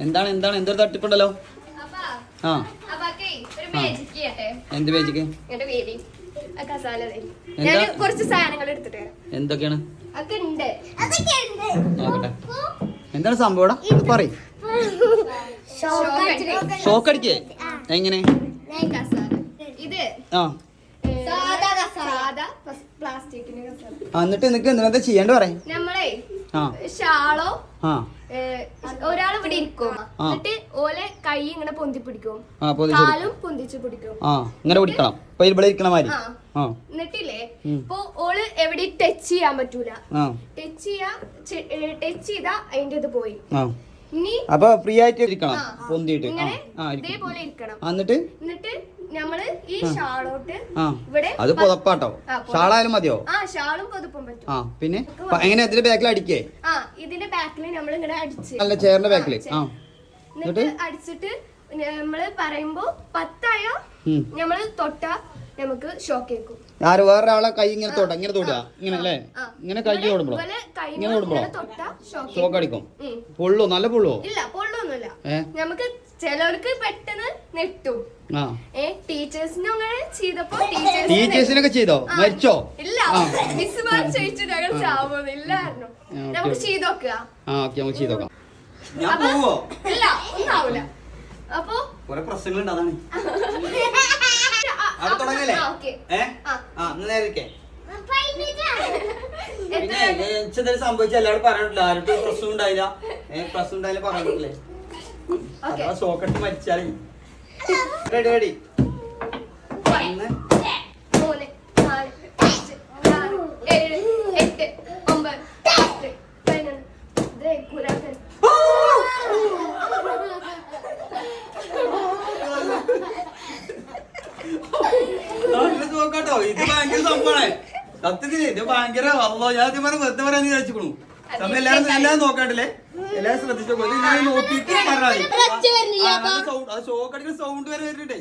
എന്താണ് എന്താണ് എന്തൊരു തട്ടിപ്പുണ്ടല്ലോ? ആ എന്ത് പേജിക്ക്? കുറച്ച് സാധനങ്ങൾ എടുത്തിട്ട് എന്തൊക്കെയാണ് നോക്കട്ടെ. എന്താണ് സംഭവം? പറയ്. ഷോക്ക് അടിക്കേ എങ്ങനെ? ഇത് ആ പ്ലാസ്റ്റിക്കിന്റെ എന്നിട്ട് നിനക്ക് എന്താ ചെയ്യേണ്ട പറയും? നമ്മളെ ഷാളോ ആ ഒരാൾ ഇവിടെ ഇരിക്കും, എന്നിട്ട് ഓലെ കൈ ഇങ്ങനെ പൊന്തി പിടിക്കും, കാലും പൊന്തിച്ച് പിടിക്കും. ആ ഇങ്ങനെ പിടിക്കണം. ഇപ്പൊ ഇവിടെ ഇരിക്കണ മാതിരി. എന്നിട്ടില്ലേ ഇപ്പൊ ഓള് എവിടെ ടച്ച് ചെയ്യാൻ പറ്റൂല. ടച്ച് ചെയ്താ അതിന്റെ ഇത് പോയി. ഇനി അപ്പൊ ഫ്രീ ആയിട്ട് ഇരിക്കണം പൊന്തിയിട്ട് ഇതേപോലെ ഇരിക്കണം. എന്നിട്ട് നമ്മള് ഈ ഷാളോട്ട് ഇവിടെ അത് പുതപ്പാട്ടോ. ഷാളായാലും മതിയോ? ഷാളും പുതപ്പും പറ്റും. പിന്നെ എങ്ങനെ ഇതിന്റെ ബാക്കിൽ അടിക്കേ? ഇതിന്റെ ബാക്കിൽ നമ്മൾ ഇങ്ങനെ അടിച്ച് അല്ല ചെയറിന്റെ ബാക്കില് എന്നിട്ട് അടിച്ചിട്ട് നമ്മള് പറയുമ്പോ 10 ആയോ നമ്മള് തൊട്ടാ നമുക്ക് ഷോക്ക് കേൾക്കും. ആര് വേറൊരാളെ കൈ ഇങ്ങനെ തൊട്ടാ ഇങ്ങനെ തൊടുക ഇങ്ങനെ അല്ലേ? ഇങ്ങനെ കൈ തൊടുമ്പോഴോ ഇങ്ങനെ തൊടുമ്പോഴോ ഷോക്ക് അടിക്കും. പൊള്ളോ? നല്ല പൊള്ളോ? ഇല്ല പൊള്ളൊന്നുമില്ല. നമുക്ക് ചിലർക്ക് പെട്ടെന്ന് നെട്ടും. ടീച്ചേഴ്സിനും അങ്ങനെ ചെയ്തപ്പോ ടീച്ചേഴ്സിനൊക്കെ ചെയ്തോ? മരിച്ചോ? ഇല്ല. മിസ്സുമാർ ചോദിച്ചു ഞങ്ങൾ ചാവുന്നില്ലായിരുന്നു. നമുക്ക് ചെയ്തോക്കുക. നമുക്ക് ചെയ്തോക്കാം. ഇല്ല ഒന്നാവൂല. അപ്പൊ കുറെ പ്രശ്നങ്ങളുണ്ട്. അതാണ് അത് തുടങ്ങല്ലേ? പിന്നെ സംഭവിച്ച എല്ലാവരും പറഞ്ഞിട്ടില്ല. ആരുടെ പ്രശ്നം ഉണ്ടായില്ല. പ്രശ്നം ഉണ്ടായില്ല പറഞ്ഞിട്ടില്ലേ? ഷോക്കട്ട് മരിച്ചാലേ. Ready ready. 1 2 3 4 5 6 7 8 9 10 11 നോക്കാട്ടോ. ഇത് ഭയങ്കര സംഭവമാണ് സത്യത്തില്. ഇത് ഭയങ്കര വല്ലോ. ഞാൻ വെറുതെ പറയാന്ന് വിചാരിച്ചു. സമയം എല്ലാരും നോക്കാട്ടില്ലേ? എല്ലാരും ശ്രദ്ധിച്ചോ. നോക്കിട്ട് പറഞ്ഞാൽ ഷോക്ക് അടിക്കുന്ന സൗണ്ട് വരെ വരുന്നുണ്ടേ.